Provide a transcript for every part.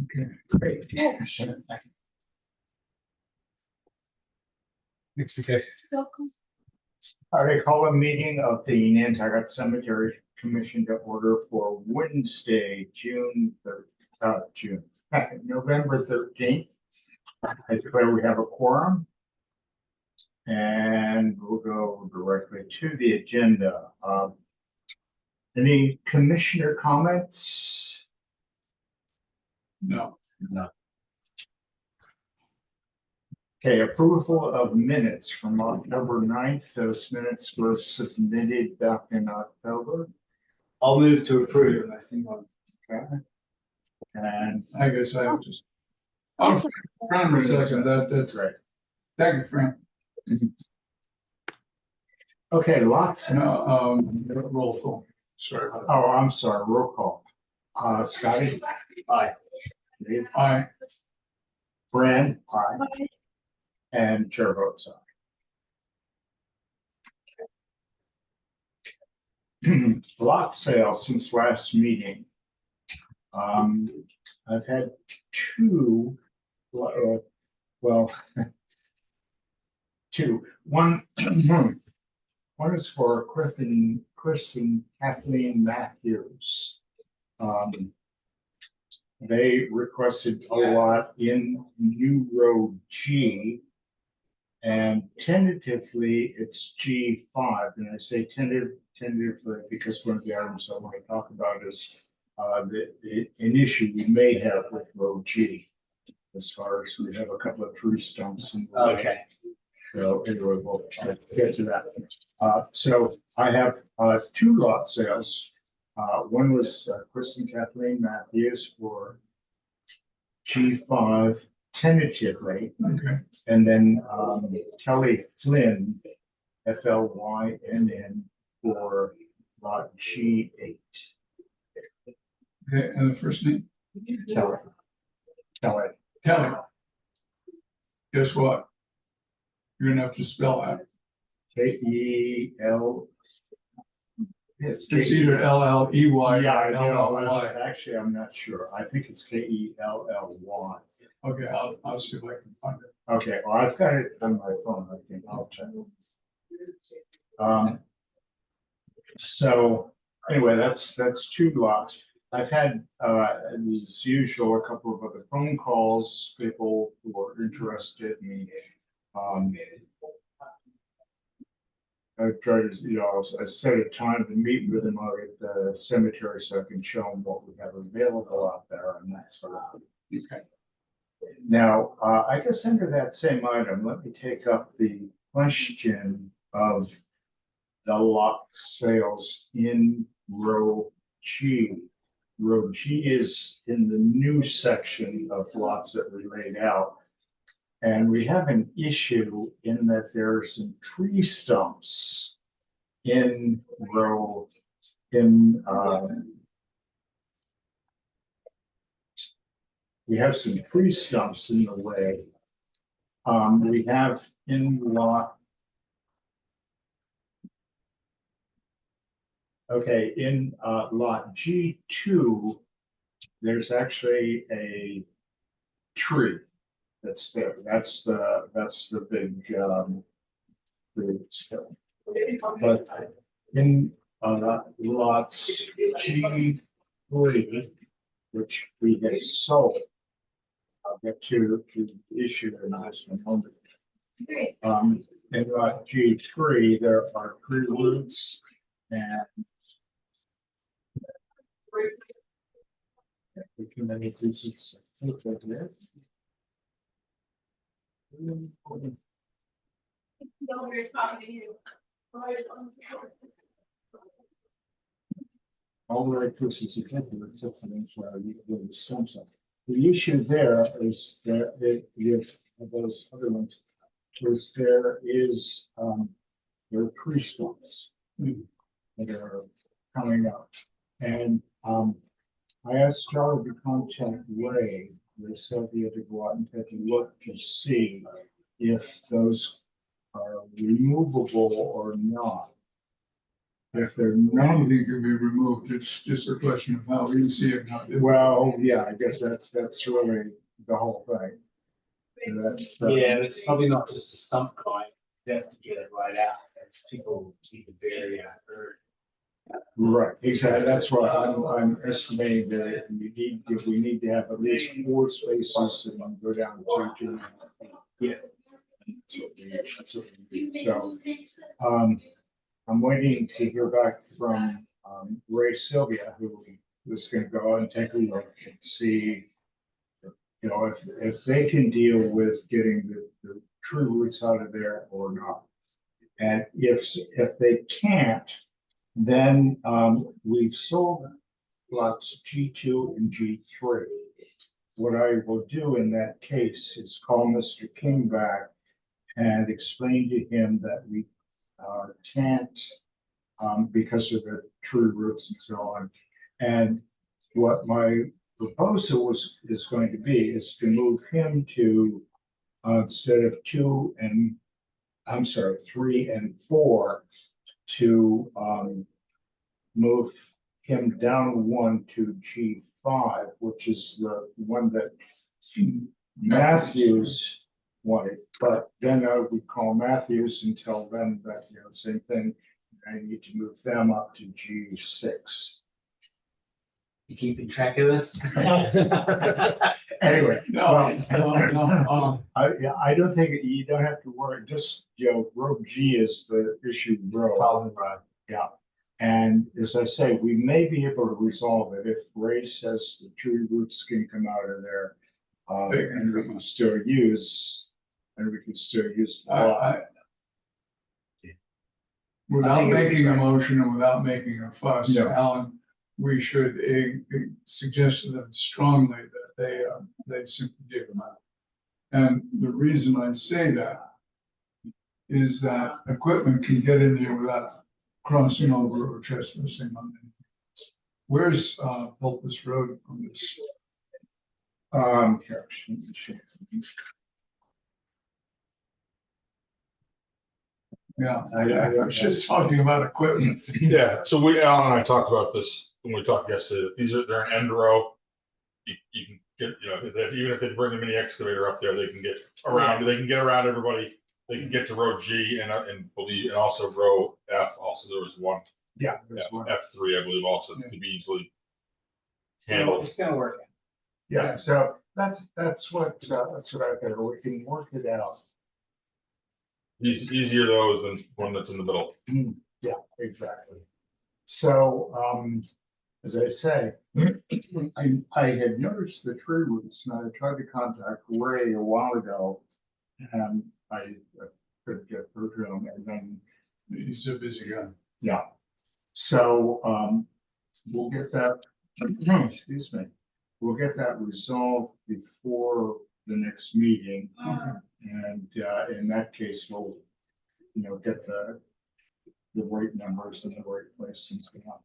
Okay, great. Next, okay. Welcome. All right, call a meeting of the Nantucket Cemetery Commission to order for Wednesday, November 13th. I declare we have a quorum. And we'll go directly to the agenda. Any commissioner comments? No. Okay, approval of minutes from October 9th. Those minutes were submitted back in October. I'll move to approve it. I think one. Okay. And I guess I have just. Oh, Fran, for a second, that's right. Thank you, Fran. Okay, lots. Roll call. Sorry. Oh, I'm sorry, roll call. Scotty? Aye. Dave? Aye. Fran? Aye. And chair votes aye. Lot sales since last meeting. I've had two, well, two. One is for Chris and Kathleen Matthews. They requested a lot in New Road G. And tentatively, it's G5. And I say tentatively because one of the items I want to talk about is an issue we may have with Road G. As far as we have a couple of tree stumps. In the way. Okay. So anyway, we'll get to that. So I have two lot sales. One was Chris and Kathleen Matthews for G5 tentatively. Okay. And then Kelly Flynn, FLYNN, for lot G8. Okay, and the first name? Kelly. Kelly. Guess what? You're gonna have to spell that. K-E-L. It's either L-L-E-Y Yeah, I or know. L-L-Y. Actually, I'm not sure. I think it's K-E-L-L-Y. Okay, I'll see if I can find it. Okay, well, I've got it on my phone. I think I'll check. So anyway, that's two lots. I've had, as usual, a couple of other phone calls, people who are interested in, I tried to, I set a time to meet with them out at the cemetery so I can show them what we have available out there and that sort of thing. Okay. Now, I guess under that same item, let me take up the question of the lot sales in row G. Row G is in the new section of lots that we laid out. And we have an issue in that there are some tree stumps in row, we have some tree stumps in the way. We have in lot. Okay, in lot G2, there's actually a tree that's there. That's the big still. But in lots G3, which we have sold, I'll get to the issue in just a moment. In lot G3, there are tree roots and we can make these. All the right pieces of paper except for the stumps up. The issue there is that those other ones is there are tree stumps that are coming up. And I asked Charlie to contact Ray, the Sylvia, to go out and take a look to see if those are removable or not. if they're None not, of them can be removed, it's just a question of how easy and how difficult. well, yeah, I guess that's really the whole thing. Yeah, but it's probably not just a stump growing, you have to get it right out, as people need to bury out earth. Right, exactly, that's why I'm estimating that we need to have at least 4 spaces and then go down to 2. Yeah. That's what we do. So, I'm waiting to hear back from, Ray Sylvia, who was gonna go out and take a look and see, you know, if they can deal with getting the tree roots out of there or not. And if they can't, then, we've sold lots G2 and G3. What I will do in that case is call Mr. King back and explain to him that we can't, because of the tree roots and so on. And what my proposal is going to be is to move him to, instead of 3 and 4, to move him down 1 to G5, which is the one that Matthews wanted. But then I would call Matthews and tell them that, you know, same thing. I need to move them up to G6. You keeping track of this? Anyway, No, no, I don't think you don't have to worry. Just, you know, row G is the issue row. Problem, right. Yeah. And as I say, we may be able to resolve it if Ray says the tree roots can come out of there. And we can still use, the lot. Without making a motion and without making a fuss, No. Alan, we should suggest to them strongly that they simply dig them out. And the reason I say that is that equipment can get in there without crossing over or trespassing on anything. Where's Pulpus Road on this? Here, Yeah, I was just talking about equipment. Yeah, so Alan and I talked about this when we talked yesterday. They're an end row. You can get, you know, even if they bring a mini excavator up there, they can get around. They can get around everybody. They can get to row G and also row F. Also, there was one. Yeah, there's one. F3, I believe, also Yeah. could be easily handled. It's gonna work. Yeah, so that's what I think. We can work it out. Easier though is than one that's in the middle. Yeah, exactly. So, as I say, I had noticed the tree roots and I tried to contact Ray a while ago. And I couldn't get through to him, and then, He's a busy guy. yeah. So, we'll get that, excuse me, we'll get that resolved before the next meeting. And, in that case, we'll, you know, get the right numbers in the right place and so on.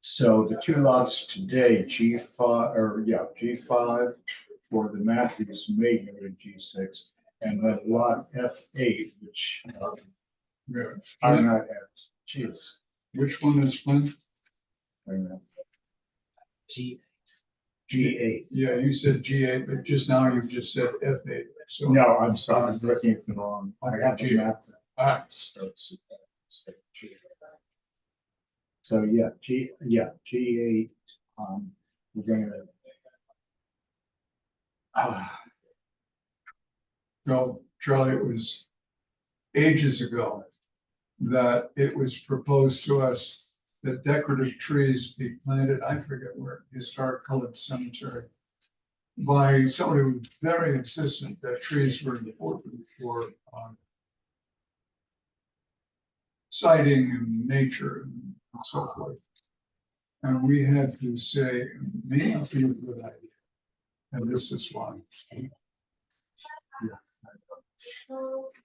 So the 2 lots today, G5 for the Matthews may go to G6, and then lot F8, which Yeah. are not F. Geez. Which one is Flint? Wait a minute. G. G8. Yeah, you said G8, but just now you just said F8. So No, I'm sorry, I'm looking at the wrong. I have to map that. all right. So yeah, G8, we're gonna. So Charlie, it was ages ago that it was proposed to us that decorative trees be planted, I forget where, historic colored cemetery, by somebody who was very insistent that trees were important for sighting and nature and so forth. And we had to say, it may not be a good idea. And this is why.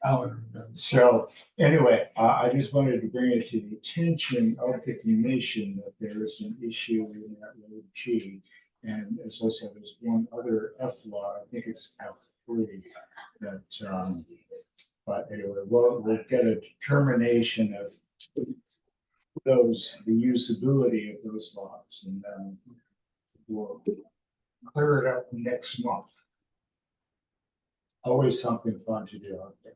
Alan remembers. So anyway, I just wanted to bring it to the attention of the commission that there is an issue in that road G. And as I said, there's one other F lot, I think it's F3, that But anyway, we'll get a determination of the usability of those lots, and then we'll clear it up next month. Always something fun to do out there.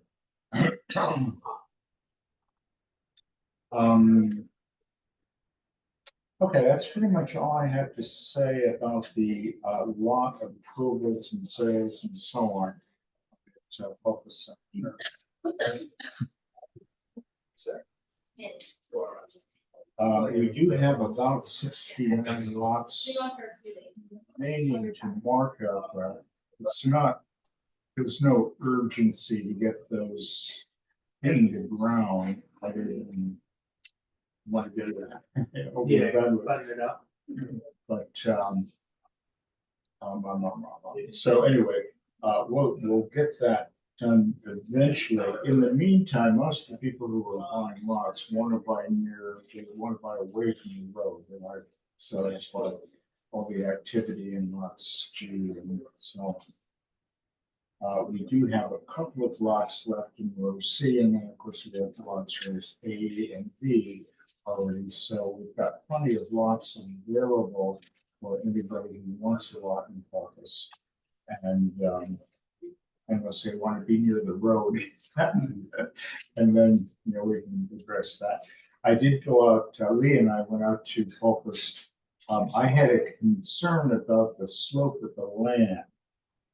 Okay, that's pretty much all I have to say about the lot approvals and sales and so on. So focus on. We do have about 69 lots remaining to mark up. It's not, there's no urgency to get those in the ground other than want to get it. Button it up. But, so anyway, we'll get that done eventually. In the meantime, most of the people who are buying lots want to buy away from the road. So that's why all the activity in lots G and so on. We do have a couple of lots left in row C, and then of course we have lots rows A and B already. So we've got plenty of lots available for anybody who wants a lot in focus. And unless they want to be near the road, and then we can address that. I did go out. Lee and I went out to focus. I had a concern about the slope of the land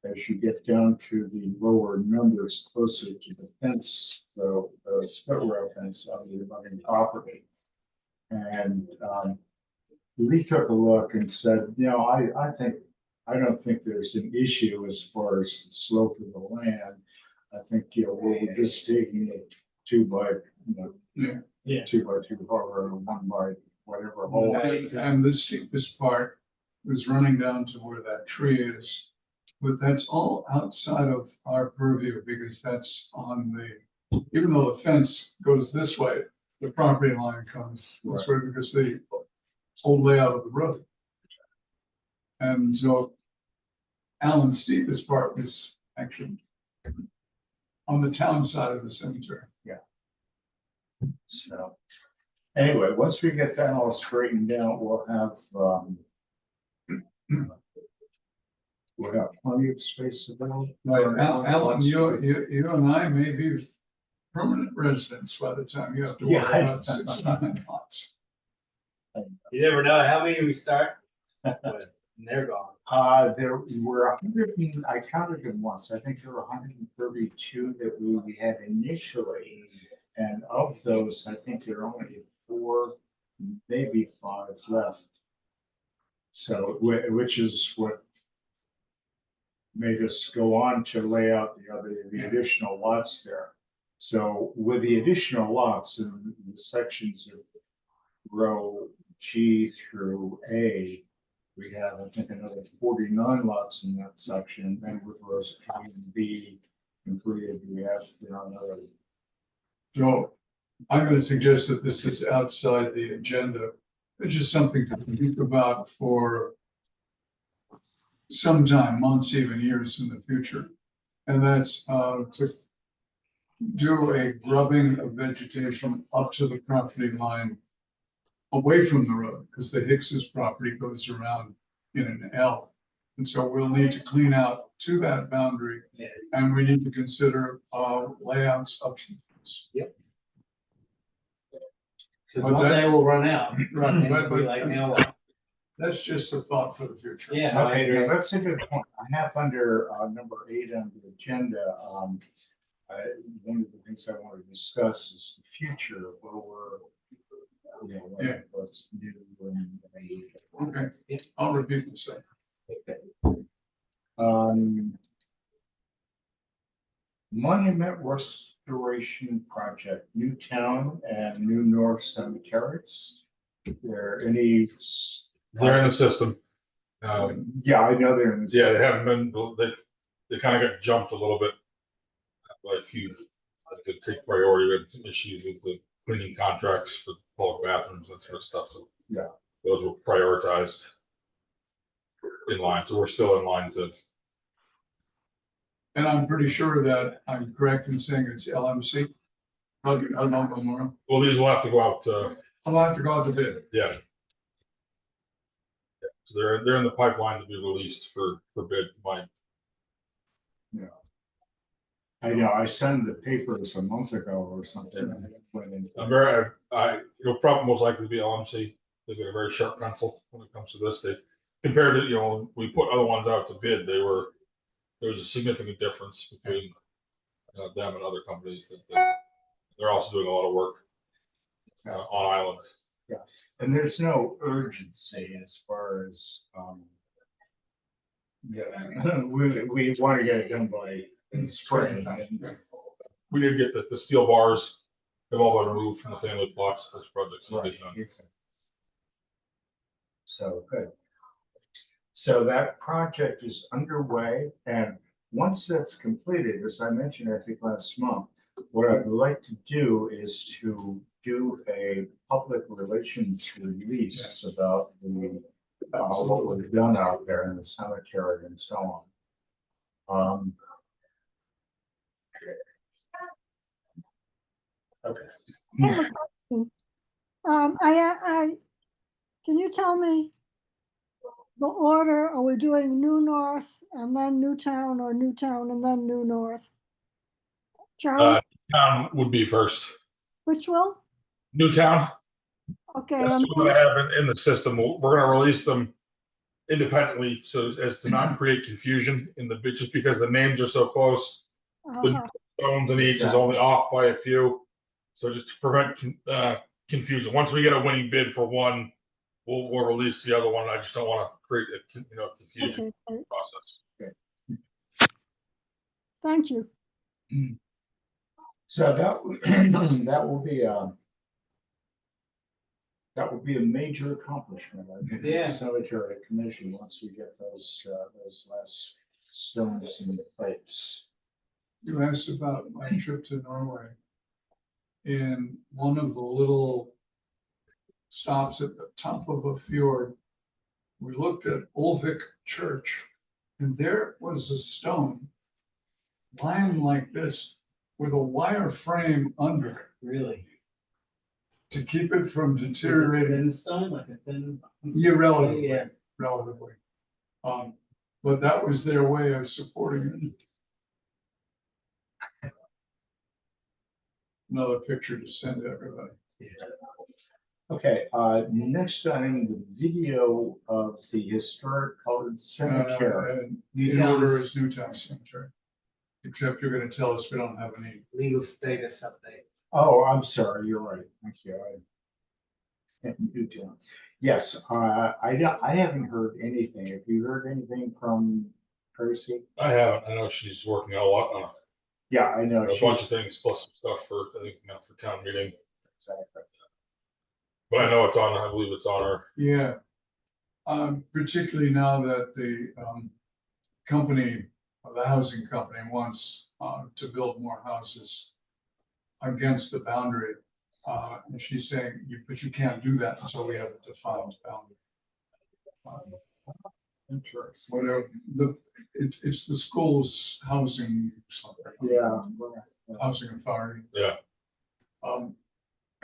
as you get down to the lower numbers closer to the fence, the split rail fence of the abutting property. And Lee took a look and said, I don't think there's an issue as far as the slope of the land. I think we're just taking it 2 by 2 by 2 or 1 by whatever hole. And the steepest part was running down to where that tree is. But that's all outside of our purview because that's on the, even though the fence goes this way, the property line comes this way because the whole layout of the road. And so Alan's steepest part was actually on the town side of the cemetery. Yeah. So anyway, once we get that all straightened out, we'll have plenty of space available. Right, Alan, you and I may be permanent residents by the time you have to worry about 69 lots. You never know how many we start, but they're gone. There were 100, I counted them once. I think there were 132 that we had initially. And of those, I think there are only 4, maybe 5 left. So, which is what made us go on to lay out the additional lots there. So with the additional lots in the sections of row G through A, we have, I think, another 49 lots in that section. And then with rows A and B completed, we have another. So I'm going to suggest that this is outside the agenda. It's just something to think about for sometime, months, even years in the future. And that's to do a grubbing of vegetation up to the property line away from the road, because the Hicks's property goes around in an L. And so we'll need to clean out to that boundary, and we need to consider layouts up to the fence. Yep. Because one day we'll run out. Right, But like now what? That's just a thought for the future. Yeah. Okay, that's a good point. I have under number 8 on the agenda. One of the things I want to discuss is the future of where we're, what's new and Okay, I'll repeat the same. Monument restoration project, New Town and New North Cemeteries. There any? They're in the system. Yeah, I know they're in the. Yeah, they haven't been. They kind of got jumped a little bit by a few to take priority. We had some issues with the cleaning contracts for public bathrooms, that sort of stuff. So yeah, those were prioritized in line. So we're still in line to And I'm pretty sure that I'm correct in saying it's LMC. I don't know Memorial. Well, these will have to go out, I'll have to go out to bid. yeah. So they're in the pipeline to be released for bid, Mike. I know, I sent the papers a month ago or something. And it went in. It'll probably most likely be LMC. They've got a very sharp pencil when it comes to this. They, compared to, when we put other ones out to bid, there was a significant difference between them and other companies that they're also doing a lot of work on island. Yeah, and there's no urgency as far as, yeah, we want to get it done by spring. We did get the steel bars have all been removed from the family plots. Those projects have been Right, done. exactly. So, good. So that project is underway, and once that's completed, as I mentioned, I think last month, what I'd like to do is to do a public relations release about what we've done out there in the cemetery and so on. Okay. I have a question. Can you tell me the order? Are we doing New North and then Newtown, or Newtown and then New North? Charlie, Town would be first. which will? Newtown. Okay, That's the one that I have in the system. We're going to release them independently, so as to not create confusion in the bid, just because the names are so close. The stones in each is only off by a few, so just to prevent confusion. Once we get a winning bid for one, we'll release the other one. I just don't want to create a confusion okay. process. Thank you. So that will be a major accomplishment, I think, Yeah. the cemetery commission, once we get those last stones in place. You asked about my trip to Norway. In one of the little stops at the top of a fjord, we looked at Olvik Church, and there was a stone lying like this with a wire frame under it Really? to keep it from Is it deteriorating. thin stone, like a thin? Yeah, relatively, Yeah. relatively. But that was their way of supporting it. Another picture to send to everybody. Okay, next time, the video of the historic colored cemetery. And in order is Newtown Cemetery. Except you're gonna tell us we don't have any. Legal status update. Oh, I'm sorry, you're right, thank you. Yes, I haven't heard anything. Have you heard anything from Tracy? I haven't. I know she's working a lot on Yeah, I know. a bunch of things, plus some stuff for, I think, for town meeting. Exactly. But I know it's on. I believe it's on her. Yeah. Particularly now that the company, the housing company wants to build more houses against the boundary. And she's saying, but you can't do that until we have a defined boundary. Interesting. Whatever, it's the school's housing something. Yeah. Housing authority. Yeah.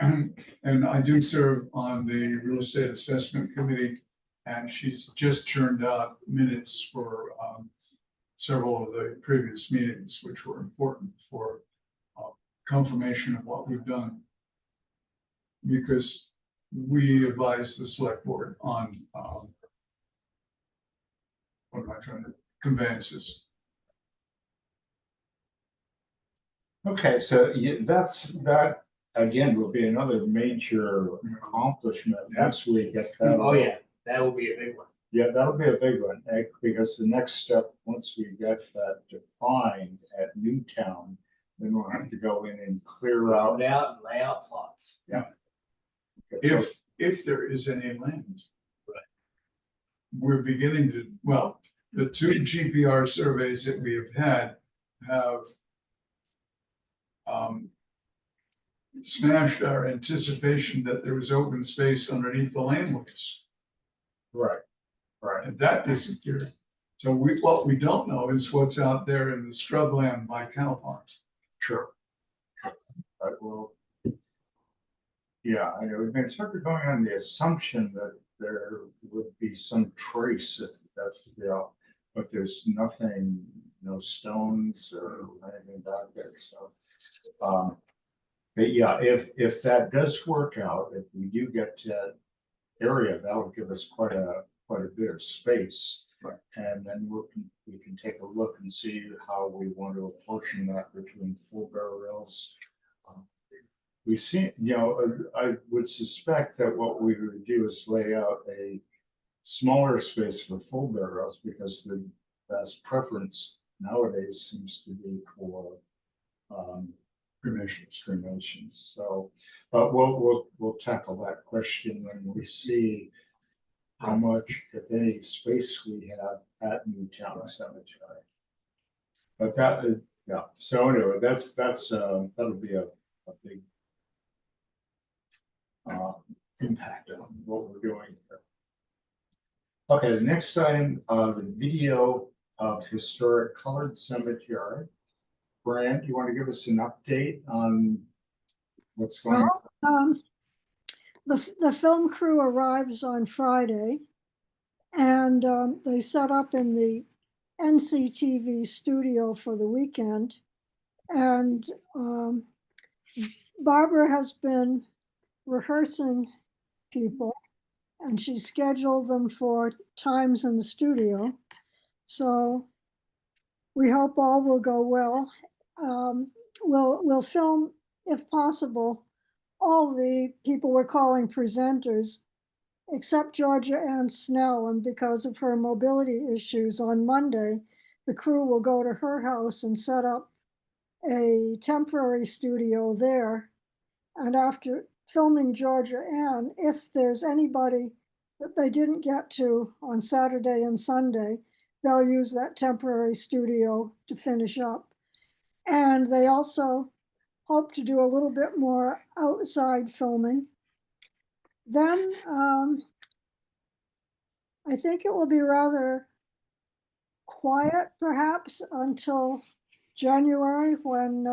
And I do serve on the real estate assessment committee, and she's just turned out minutes for several of the previous meetings, which were important for confirmation of what we've done. Because we advise the select board on conveyances. Okay, so that again will be another major accomplishment once we get that. Oh, yeah, that will be a big one. Yeah, that'll be a big one, because the next step, once we get that defined at Newtown, then we'll have to go in and clear out. Round out and lay out plots. Yeah. If there is any land. Right. We're beginning to, well, the two GPR surveys that we have had have smashed our anticipation that there was open space underneath the landways, Right, right. and that disappeared. So what we don't know is what's out there in the scrubland by cow farms. Sure. But well, yeah, I know we've been sort of going on the assumption that there would be some trace if that's, you know, but there's nothing, no stones or anything back there, so. But yeah, if that does work out, if we do get to that area, that would give us quite a bit of space. Right. And then we can take a look and see how we want to apportion that between full barrels. We see, you know, I would suspect that what we would do is lay out a smaller space for full barrels because the best preference nowadays seems to be for cremations. So, but we'll tackle that question when we see how much, if any, space we have at Newtown Cemetery. But that, yeah. So anyway, that's that'll be a big impact on what we're doing here. Okay, the next item, the video of historic colored cemetery. Brand, you want to give us an update on what's going on? Well, the film crew arrives on Friday, and they set up in the NCTV studio for the weekend. And Barbara has been rehearsing people, and she scheduled them for times in the studio. So we hope all will go well. We'll film, if possible, all the people we're calling presenters, except Georgia Ann Snell, and because of her mobility issues on Monday, the crew will go to her house and set up a temporary studio there. And after filming Georgia Ann, if there's anybody that they didn't get to on Saturday and Sunday, they'll use that temporary studio to finish up. And they also hope to do a little bit more outside filming. Then I think it will be rather quiet perhaps until January, when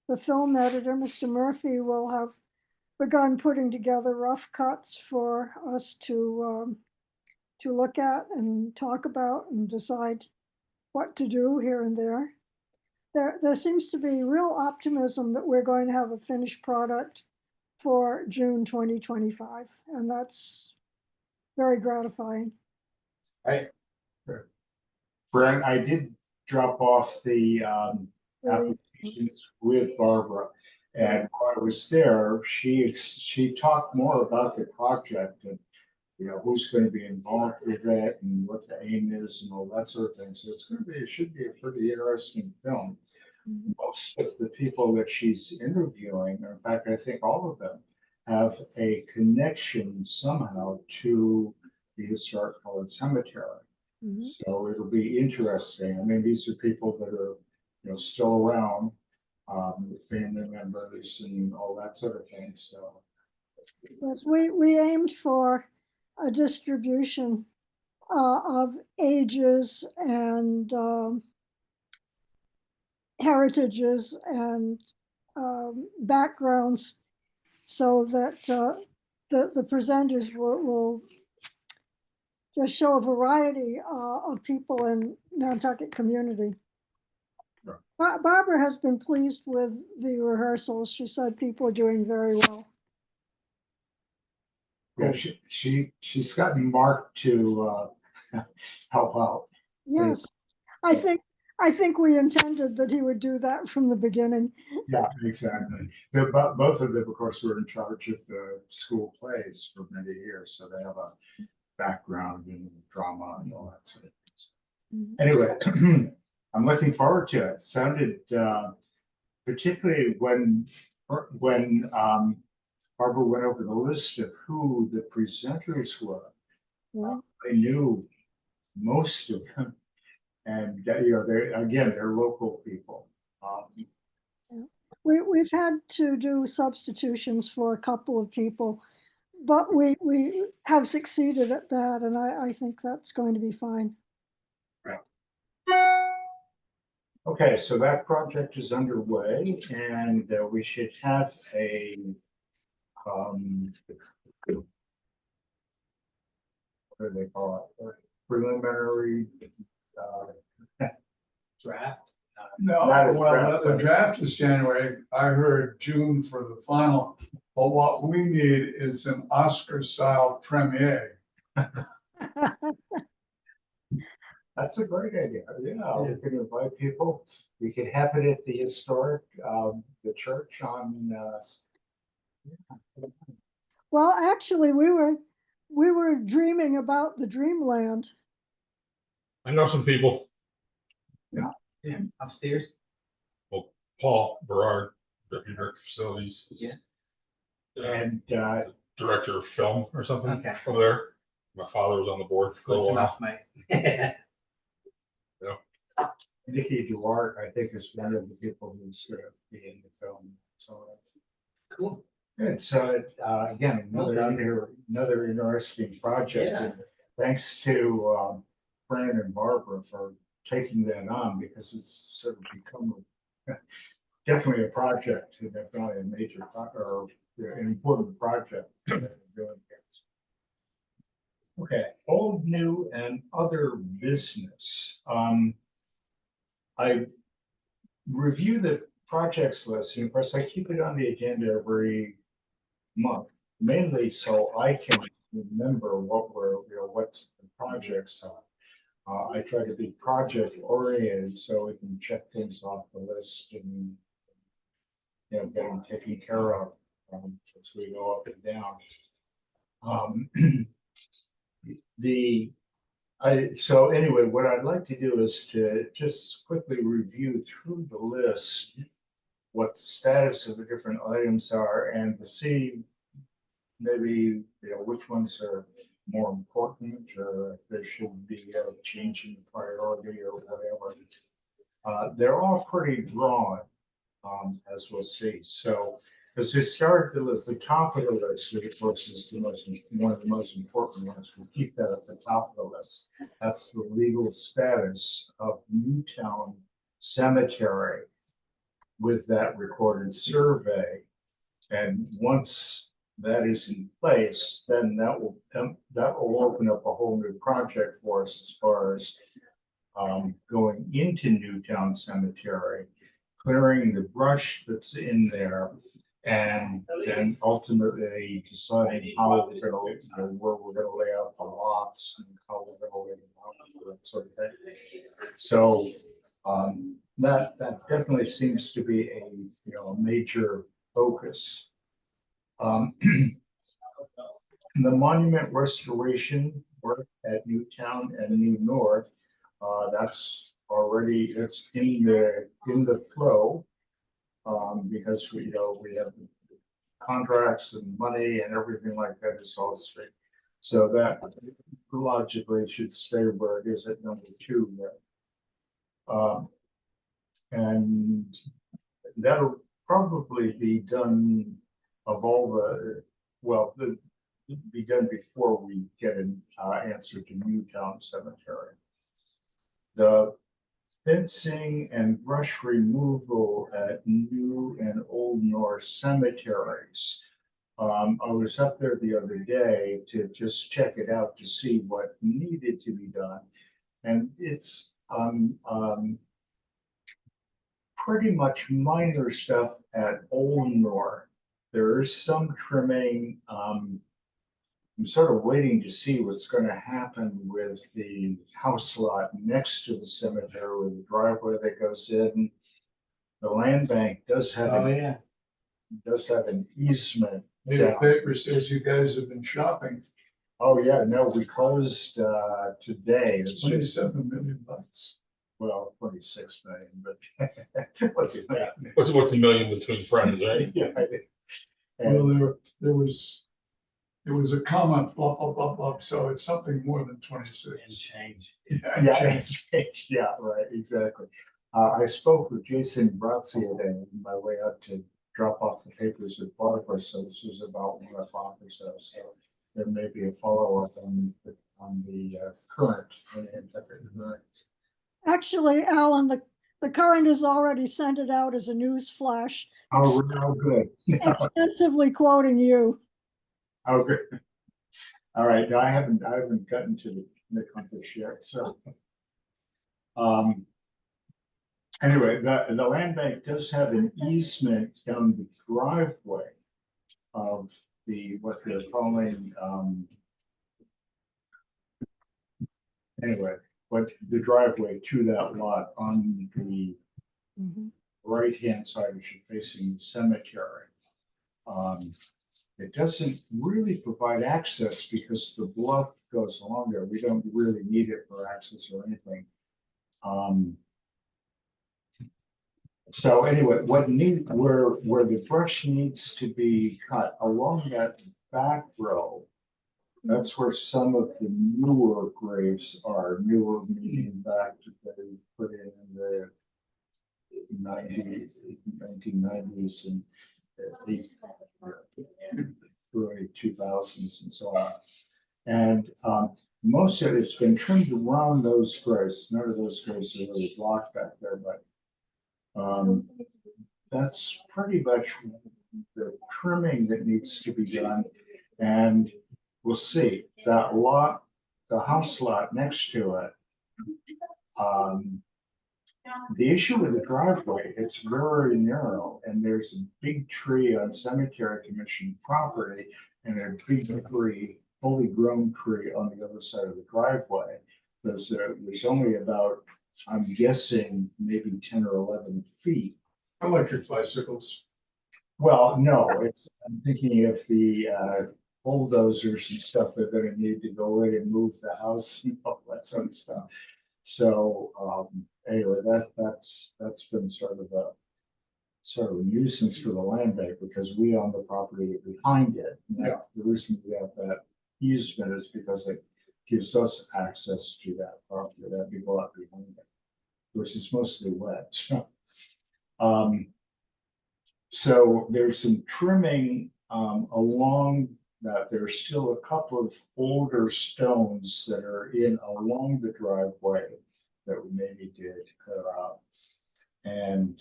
the film editor, Mr. Murphy, will have begun putting together rough cuts for us to look at and talk about and decide what to do here and there. There seems to be real optimism that we're going to have a finished product for June 2025, and that's very gratifying. Brent, I did drop off the Really. applications with Barbara, and while I was there, she talked more about the project and, you know, who's going to be involved with it and what the aim is and all that sort of thing. So it should be a pretty interesting film. Mhm. Most of the people that she's interviewing, or in fact, I think all of them, have a connection somehow to the Historic Colored Cemetery. Mhm. So it'll be interesting. I mean, these are people that are, you know, still around, with family members and all that sort of thing. So Yes, we aimed for a distribution of ages and heritages and backgrounds, so that the presenters will just show a variety of people in Nantucket community. Sure. Barbara has been pleased with the rehearsals. She said people are doing very well. yeah, she's gotten Mark to help out. Yes, I think we intended that he would do that from the beginning. Yeah, exactly. They're both of them, of course, were in charge of the school plays for many years, so they have a background in drama and all that sort of things. Mhm. Anyway, I'm looking forward to it. Sounded particularly when Barbara went over the list of who the presenters were. Yeah. I knew most of them, and you know, they're local people. We've had to do substitutions for a couple of people, but we have succeeded at that, and I think that's going to be fine. Okay, so that project is underway and we should have a what do they call it? Preliminary Draft. No, Not a well, draft, the but- draft is January. I heard June for the final. But what we need is an Oscar-style premiere. That's a great idea. Yeah, we could invite people. We could have it at the historic, the church on, Well, actually, we were dreaming about the dreamland. I know some people, Yeah, upstairs. Paul Berard, Deputy Director of Facilities. is, Yeah. and, Director of Film or something Okay. over there. My father was on the board. for a Close while. enough, mate. Nikki Duarte, I think, is one of the people who's gonna be in the film. So Cool. it's, again, Well done. another interesting project. Yeah. And thanks to, Fran and Barbara for taking that on because it's sort of become definitely a project, and definitely a major, or an important project. that we're doing here. Okay, old, new, and other business. I review the projects list, and of course, I keep it on the agenda every month, mainly so I can remember what what the projects are. I try to be project oriented so we can check things off the list and get them taken care of as we go up and down. So anyway, what I'd like to do is to just quickly review through the list what the status of the different items are and to see maybe, which ones are more important or if there should be a change in priority or whatever. They're all pretty broad, as we'll see. So as we start the list, the top of the list, of course, is one of the most important ones. We keep that at the top of the list. That's the legal status of Newtown Cemetery with that recorded survey. And once that is in place, then that will open up a whole new project for us as far as going into Newtown Cemetery, clearing the brush that's in there, and then ultimately deciding how we're going to, where we're going to lay out the lots and how we're going to lay them out, that sort of thing. So that definitely seems to be a major focus. The monument restoration work at Newtown and New North, it's in the flow. Because we have contracts and money and everything like that is all straight. So that logically should stay where it is at number 2 there. And that'll probably be done be done before we get an answer to Newtown Cemetery. The fencing and brush removal at New and Old North cemeteries. I was up there the other day to just check it out to see what needed to be done. And it's pretty much minor stuff at Old North. There is some trimming. I'm sort of waiting to see what's going to happen with the house lot next to the cemetery with the driveway that goes in. The land bank does have an easement. The down. paper says you guys have been shopping. Oh, yeah, no, we closed today. It's 27 million bucks. well, 26 million, but what's it? What's a million between friends, right? Yeah. Well, And, there was a comment, blah, blah, blah, blah, so it's something more than 26. And change. yeah, yeah, right, exactly. I spoke with Jason Brazzi today on my way out to drop off the papers at Barbara, so this was about 1 o'clock or so. So there may be a follow-up on the current. Actually, Alan, the current has already sent it out as a news flash, Oh, no, good. extensively quoting you. Oh, good. All right, no, I haven't gotten to the compass yet, so. Anyway, the land bank does have an easement down the driveway of what they're calling, anyway, what the driveway to that lot on the Mhm. right-hand side, which is facing the cemetery. It doesn't really provide access because the bluff goes along there. We don't really need it for access or anything. So anyway, where the brush needs to be cut along that back row, that's where some of the newer graves are, newer meaning back to they put in the 1990s and the early 2000s and so on. And most of it's been trimmed around those graves. None of those graves are really blocked back there, but that's pretty much the trimming that needs to be done. And we'll see that lot, the house lot next to it. The issue with the driveway, it's very narrow, and there's a big tree on Cemetery Commission property and a big tree, fully grown tree on the other side of the driveway. There's only about, I'm guessing, maybe 10 or 11 feet. Electric bicycles. Well, no, I'm thinking of the bulldozers and stuff they're gonna need to go in and move the house and all that sort of stuff. So anyway, that's been sort of a nuisance for the land bank because we own the property behind it. Yeah. The reason we have that easement is because it gives us access to that property, that big lot behind it, which is mostly wet. So there's some trimming along that. There's still a couple of older stones that are in along the driveway that we may need to clear out. And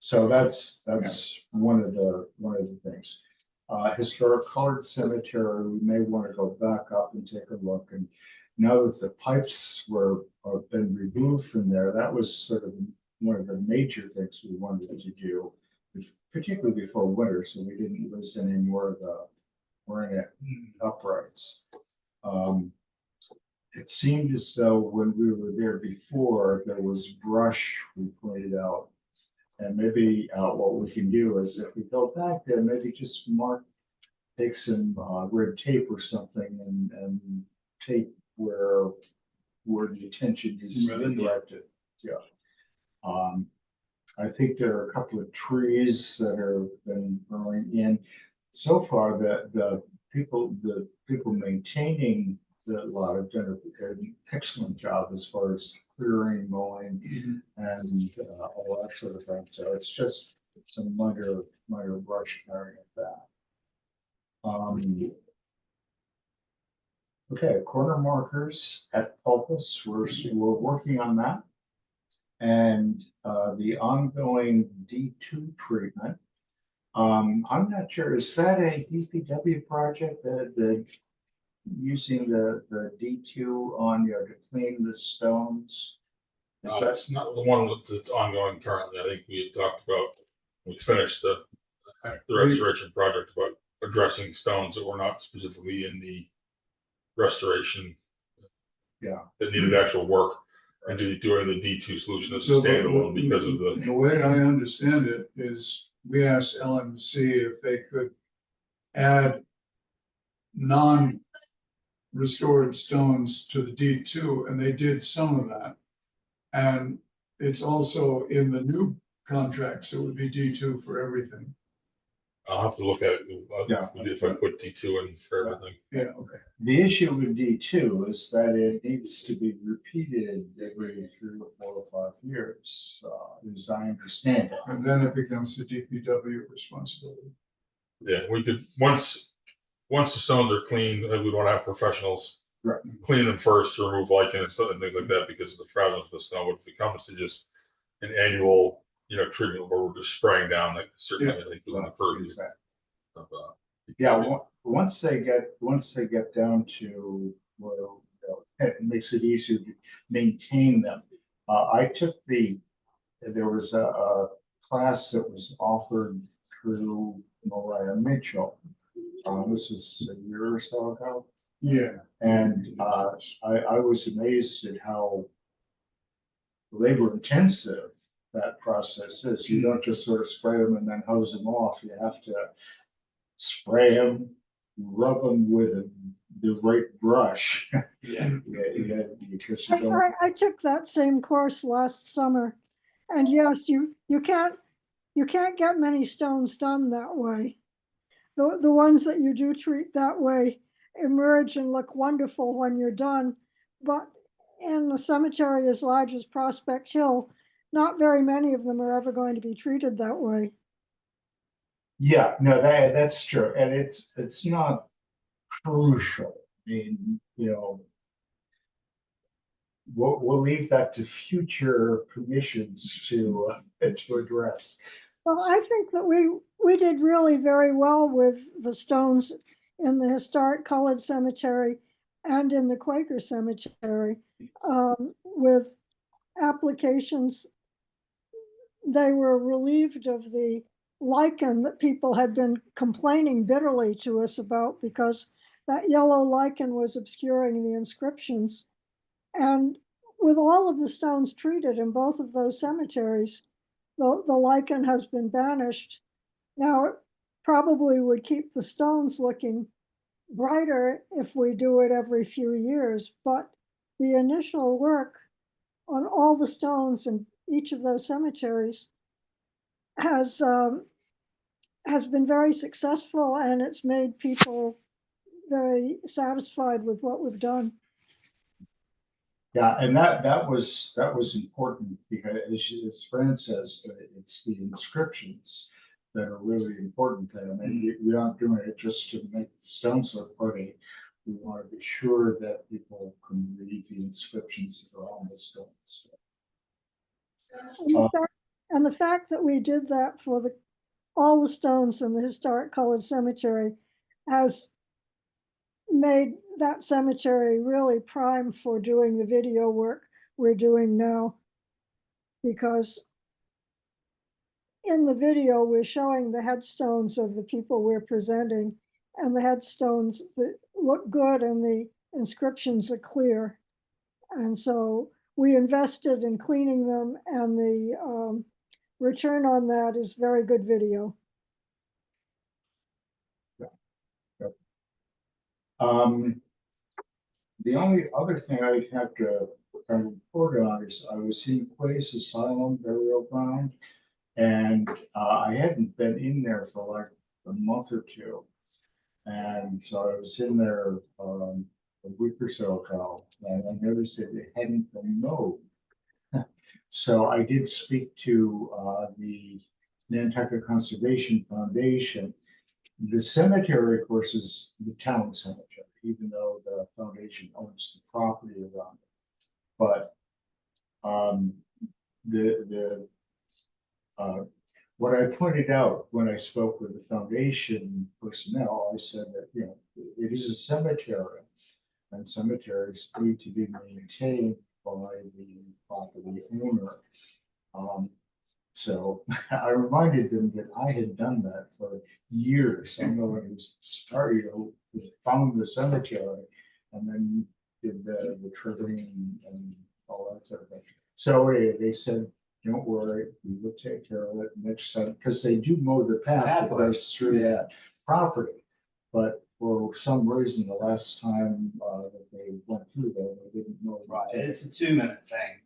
so that's one of the things. Historic Colored Cemetery, we may want to go back up and take a look. And now that the pipes have been removed from there, that was sort of one of the major things we wanted to do, particularly before winter, so we didn't lose any more of the granite uprights. It seemed as though when we were there before, there was brush we pointed out. And maybe what we can do is if we go back there, maybe just take some red tape or something and tape where the attention needs to be directed. Yeah. I think there are a couple of trees that have been growing in. So far, the people maintaining the lot have done an excellent job as far as clearing, mowing, and all that sort of thing. So it's just some minor brush carrying it back. Okay, corner markers at Pulpus. We're working on that. And the ongoing D2 treatment. I'm not sure, is that a DPW project that using the D2 on to clean the stones? That's not the one that's ongoing currently. I think we had talked about, we finished the restoration project about addressing stones that were not specifically in the restoration. Yeah. That needed actual work. And doing the D2 solution as a So standalone because of the way I understand it is we asked Ellen to see if they could add non-restored stones to the D2, and they did some of that. And it's also in the new contract, so it would be D2 for everything. I'll have to look at it. Yeah. If I put D2 in for everything. Yeah, okay. The issue with D2 is that it needs to be repeated every 3 or 4 or 5 years, as I understand it. And then it becomes the DPW responsibility. Yeah, we could, once the stones are clean, we want to have professionals Right. clean them first to remove lichen and stuff and things like that because of the frailness of the snow. If it comes to just an annual, treatment where we're just spraying down, like certainly I think we're going to purview Exactly. of, Yeah, once they get down to, well, it makes it easier to maintain them. There was a class that was offered through Mariah Mitchell. This was a year or so ago. Yeah. And I was amazed at how labor intensive that process is. You don't just sort of spray them and then hose them off. You have to spray them, rub them with the right brush. Yeah. Yeah, because you don't. I took that same course last summer, and yes, you can't get many stones done that way. The ones that you do treat that way emerge and look wonderful when you're done, but in a cemetery as large as Prospect Hill, not very many of them are ever going to be treated that way. Yeah, no, that's true, and it's not crucial. I mean, we'll leave that to future commissions to address. Well, I think that we did really very well with the stones in the Historic Colored Cemetery and in the Quaker Cemetery, with applications. They were relieved of the lichen that people had been complaining bitterly to us about because that yellow lichen was obscuring the inscriptions. And with all of the stones treated in both of those cemeteries, the lichen has been banished. Now, it probably would keep the stones looking brighter if we do it every few years, but the initial work on all the stones in each of those cemeteries has been very successful, and it's made people very satisfied with what we've done. Yeah, and that was important because as Fran says, it's the inscriptions that are really important. I mean, we aren't doing it just to make the stones look pretty. We want to be sure that people can read the inscriptions that are on the stones. And the fact that we did that for all the stones in the Historic Colored Cemetery has made that cemetery really prime for doing the video work we're doing now. Because in the video, we're showing the headstones of the people we're presenting, and the headstones that look good and the inscriptions are clear. And so we invested in cleaning them, and the return on that is very good video. The only other thing I have to kind of report on is I was in Place Asylum Burial Ground, and I hadn't been in there for like a month or two. And so I was in there a week or so ago, and I noticed that it hadn't been mowed. So I did speak to the Nantucket Conservation Foundation. The cemetery, of course, is the town cemetery, even though the foundation owns the property around it. But what I pointed out when I spoke with the foundation personnel, I said that it is a cemetery, and cemeteries need to be maintained by the property owner. So I reminded them that I had done that for years. I'm the one who started, who found the cemetery and then did the trimming and all that sort of thing. So they said, don't worry, we will take care of it next time, because they do mow the path that goes through that property. But for some reason, the last time that they went through there, they didn't mow. Right, it's a 2-minute thing.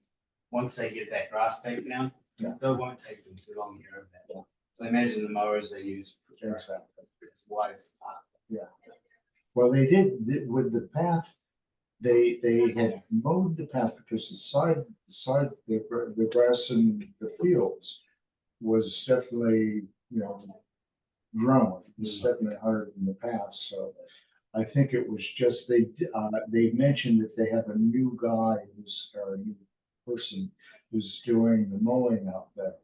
Once they get that grass taken down, Yeah. it won't take them too long to get over that. Yeah. So I imagine the mowers they use Exactly. as wide as the path. Yeah. Well, they did with the path. They had mowed the path because the grass in the fields was definitely grown. It was definitely higher than the past. So I think it was just they mentioned that they have a new guy or a new person who's doing the mowing out there.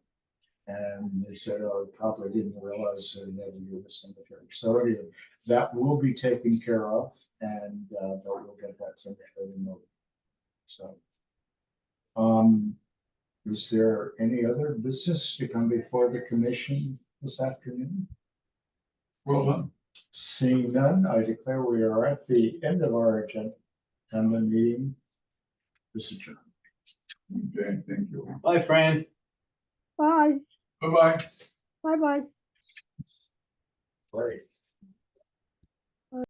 And they said, oh, probably didn't realize that he had to do the cemetery. So anyway, that will be taken care of and we'll get that cemetery moved. So. Is there any other business to come before the commission this afternoon? Well done. Seeing none, I declare we are at the end of our agenda and the meeting is adjourned. Okay, thank you. Bye, Fran. Bye, Bye-bye. bye-bye. Great.